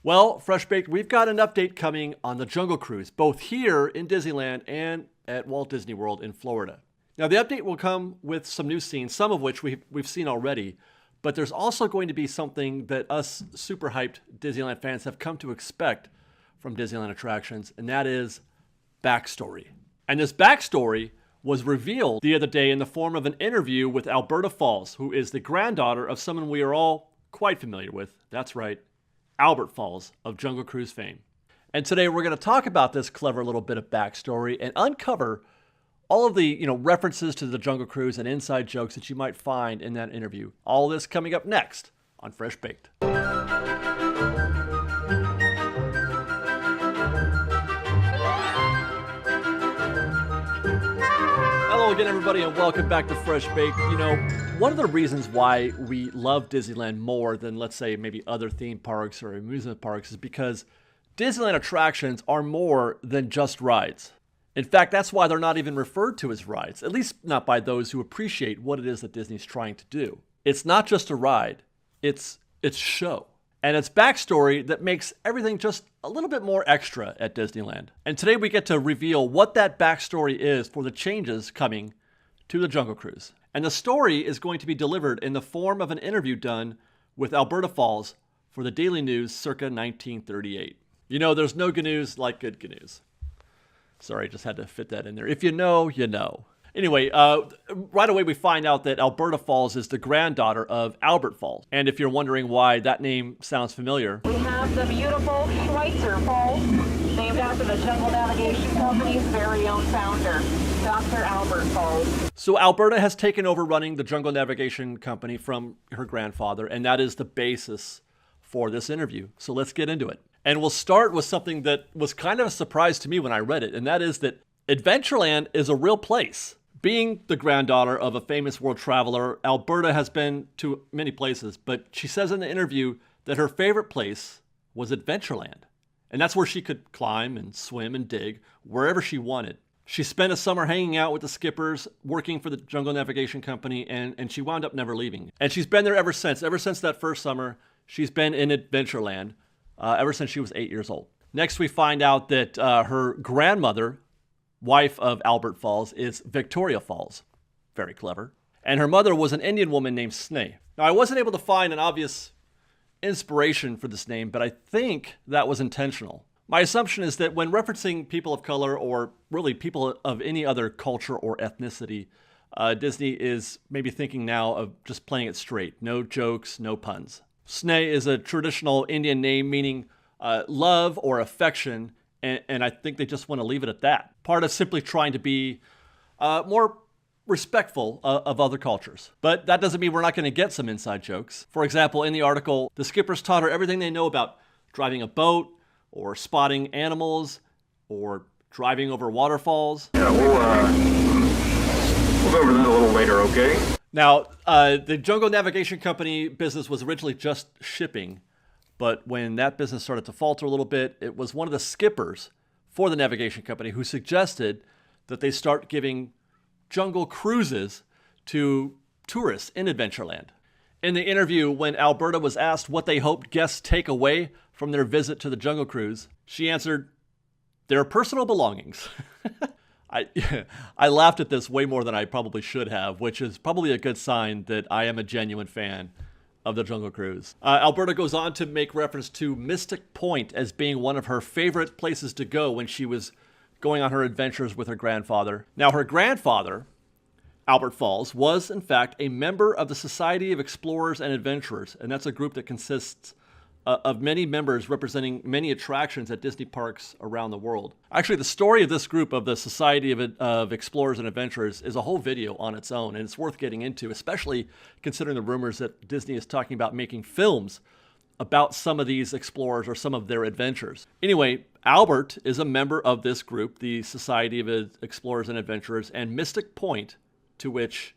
Well, FreshBaked, we've got an update coming on the Jungle Cruise, both here in Disneyland and at Walt Disney World in Florida. Now, the update will come with some new scenes, some of which we've seen already, but there's also going to be something that us super hyped Disneyland fans have come to expect from Disneyland attractions, and that is backstory. And this backstory was revealed the other day in the form of an interview with Alberta Falls, who is the granddaughter of someone we are all quite familiar with. That's right, Albert Falls of Jungle Cruise fame. And today we're going to talk about this clever little bit of backstory and uncover all of the references to the Jungle Cruise and inside jokes that you might find in that interview. All this coming up next on Fresh Baked. Hello again, everybody, and welcome back to Fresh Baked. One of the reasons why we love Disneyland more than, let's say, maybe other theme parks or amusement parks is because Disneyland attractions are more than just rides. In fact, that's why they're not even referred to as rides, at least not by those who appreciate what it is that Disney's trying to do. It's not just a ride, it's show. And it's backstory that makes everything just a little bit more extra at Disneyland. And today we get to reveal what that backstory is for the changes coming to the Jungle Cruise. And the story is going to be delivered in the form of an interview done with Alberta Falls for the Daily News circa 1938. There's no GNews like good GNews. Sorry, just had to fit that in there. If you know, you know. Anyway, right away we find out that Alberta Falls is the granddaughter of Albert Falls. And if you're wondering why that name sounds familiar, we have the beautiful Schweitzer Falls, named after the Jungle Navigation Company's very own founder, Dr. Albert Falls. So Alberta has taken over running the Jungle Navigation Company from her grandfather, and that is the basis for this interview. So let's get into it. And we'll start with something that was kind of a surprise to me when I read it, and that is that Adventureland is a real place. Being the granddaughter of a famous world traveler, Alberta has been to many places, but she says in the interview that her favorite place was Adventureland. And that's where she could climb and swim and dig wherever she wanted. She spent a summer hanging out with the skippers, working for the Jungle Navigation Company, and she wound up never leaving. And she's been there ever since. Ever since that first summer, she's been in Adventureland ever since she was 8 years old. Next, we find out that her grandmother, wife of Albert Falls, is Victoria Falls. Very clever. And her mother was an Indian woman named Sneh. Now, I wasn't able to find an obvious inspiration for this name, but I think that was intentional. My assumption is that when referencing people of color, or really people of any other culture or ethnicity, Disney is maybe thinking now of just playing it straight. No jokes, no puns. Sneh is a traditional Indian name meaning love or affection, and I think they just want to leave it at that. Part of simply trying to be more respectful of other cultures. But that doesn't mean we're not going to get some inside jokes. For example, in the article, the skippers taught her everything they know about driving a boat, or spotting animals, or driving over waterfalls. Yeah, we'll go over that a little later, okay? Now, the Jungle Navigation Company business was originally just shipping, but when that business started to falter a little bit, it was one of the skippers for the navigation company who suggested that they start giving jungle cruises to tourists in Adventureland. In the interview, when Alberta was asked what they hoped guests take away from their visit to the Jungle Cruise, she answered, "Their personal belongings." I laughed at this way more than I probably should have, which is probably a good sign that I am a genuine fan of the Jungle Cruise. Alberta goes on to make reference to Mystic Point as being one of her favorite places to go when she was going on her adventures with her grandfather. Now, her grandfather, Albert Falls, was in fact a member of the Society of Explorers and Adventurers, and that's a group that consists of many members representing many attractions at Disney parks around the world. Actually, the story of this group of the Society of Explorers and Adventurers is a whole video on its own, and it's worth getting into, especially considering the rumors that Disney is talking about making films about some of these explorers or some of their adventures. Anyway, Albert is a member of this group, the Society of Explorers and Adventurers, and Mystic Point, to which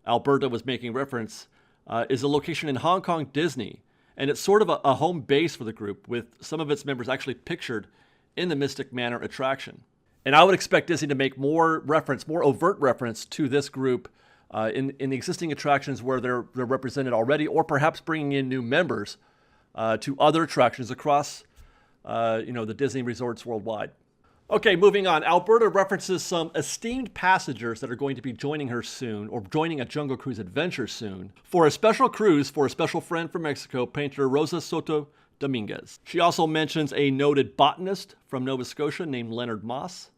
Alberta was making reference, is a location in Hong Kong Disney. And it's sort of a home base for the group, with some of its members actually pictured in the Mystic Manor attraction. And I would expect Disney to make more overt reference to this group in the existing attractions where they're represented already, or perhaps bringing in new members to other attractions across the Disney resorts worldwide. Okay, moving on. Alberta references some esteemed passengers that are going to be joining her soon, or joining a Jungle Cruise adventure soon, for a special cruise for a special friend from Mexico, painter Rosa Soto Dominguez. She also mentions a noted botanist from Nova Scotia named Leonard Moss,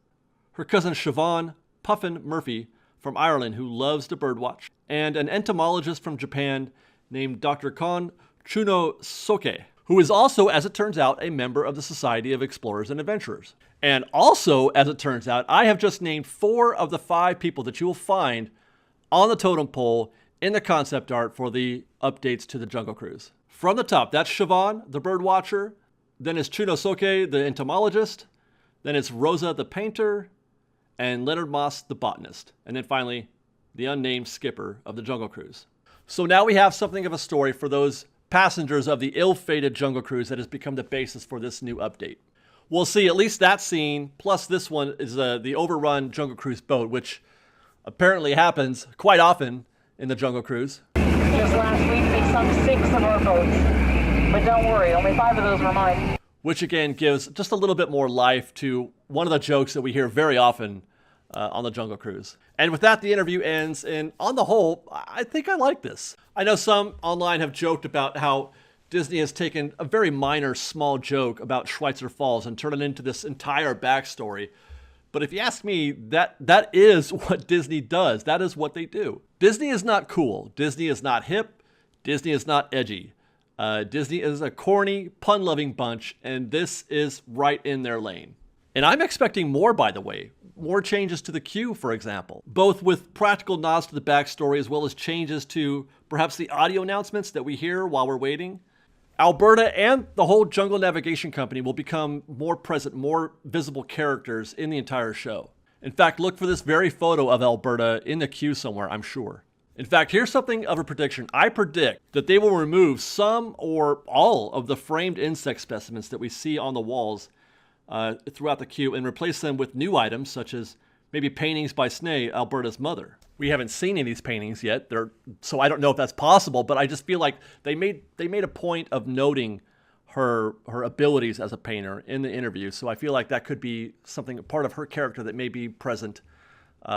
her cousin Siobhan Puffin Murphy from Ireland who loves to birdwatch, and an entomologist from Japan named Dr. Kon Chunosuke, who is also, as it turns out, a member of the Society of Explorers and Adventurers. And also, as it turns out, I have just named 4 of the 5 people that you will find on the totem pole in the concept art for the updates to the Jungle Cruise. From the top, that's Siobhan, the birdwatcher. Then it's Chunosuke, the entomologist. Then it's Rosa, the painter. And Leonard Moss, the botanist. And then finally, the unnamed skipper of the Jungle Cruise. So now we have something of a story for those passengers of the ill-fated Jungle Cruise that has become the basis for this new update. We'll see at least that scene, plus this one is the overrun Jungle Cruise boat, which apparently happens quite often in the Jungle Cruise. Just last week they sunk 6 of our boats. But don't worry, only 5 of those were mine. Which again gives just a little bit more life to one of the jokes that we hear very often on the Jungle Cruise. And with that, the interview ends, and on the whole, I think I like this. I know some online have joked about how Disney has taken a very minor, small joke about Schweitzer Falls and turned it into this entire backstory. But if you ask me, that is what Disney does. That is what they do. Disney is not cool. Disney is not hip. Disney is not edgy. Disney is a corny, pun-loving bunch, and this is right in their lane. And I'm expecting more, by the way. More changes to the queue, for example. Both with practical nods to the backstory as well as changes to perhaps the audio announcements that we hear while we're waiting. Alberta and the whole Jungle Navigation Company will become more present, more visible characters in the entire show. In fact, look for this very photo of Alberta in the queue somewhere, I'm sure. In fact, here's something of a prediction. I predict that they will remove some or all of the framed insect specimens that we see on the walls throughout the queue and replace them with new items such as maybe paintings by Sneh, Alberta's mother. We haven't seen any of these paintings yet, so I don't know if that's possible, but I just feel like they made a point of noting her abilities as a painter in the interview, so I feel like that could be something, part of her character that may be present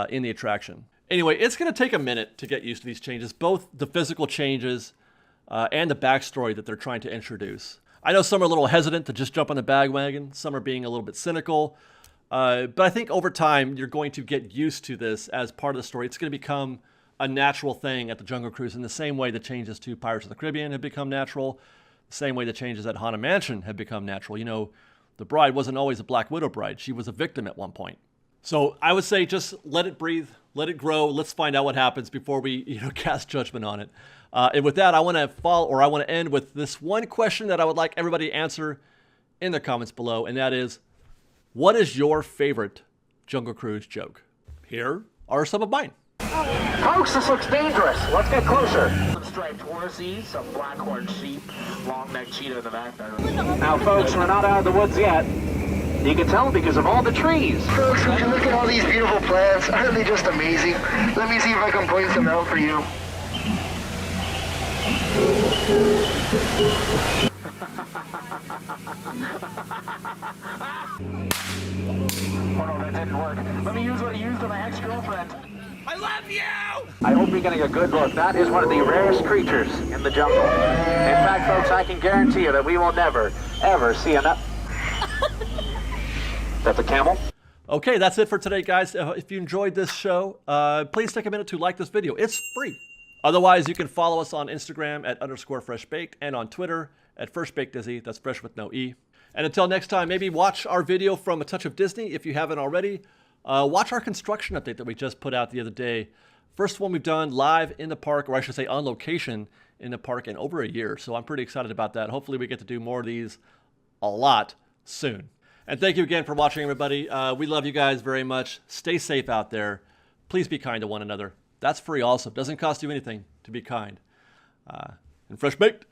in the attraction. Anyway, it's going to take a minute to get used to these changes, both the physical changes and the backstory that they're trying to introduce. I know some are a little hesitant to just jump on the bandwagon. Some are being a little bit cynical. But I think over time, you're going to get used to this as part of the story. It's going to become a natural thing at the Jungle Cruise in the same way the changes to Pirates of the Caribbean have become natural, the same way the changes at Haunted Mansion have become natural. You know, the bride wasn't always a Black Widow bride. She was a victim at one point. So I would say just let it breathe, let it grow. Let's find out what happens before we cast judgment on it. And with that, I want to end with this one question that I would like everybody to answer in the comments below, and that is, what is your favorite Jungle Cruise joke? Here are some of mine. Folks, this looks dangerous. Let's get closer. Some striped horses, some blackhorn sheep, long-necked cheetah in the back there. Now, folks, we're not out of the woods yet. You can tell because of all the trees. Folks, would you look at all these beautiful plants? Aren't they just amazing? Let me see if I can point some out for you. Oh no, that didn't work. Let me use what I used on my ex-girlfriend. I love you! I hope you're getting a good look. That is one of the rarest creatures in the jungle. In fact, folks, I can guarantee you that we will never, ever see enough. That's a camel? Okay, that's it for today, guys. If you enjoyed this show, please take a minute to like this video. It's free. Otherwise, you can follow us on Instagram at _FreshBaked and on Twitter at FreshBakedDizzy. That's fresh with no E. And until next time, maybe watch our video from A Touch of Disney if you haven't already. Watch our construction update that we just put out the other day. First one we've done live in the park, or I should say on location in the park in over a year. So I'm pretty excited about that. Hopefully we get to do more of these a lot soon. And thank you again for watching, everybody. We love you guys very much. Stay safe out there. Please be kind to one another. That's free also. It doesn't cost you anything to be kind. And Fresh Baked.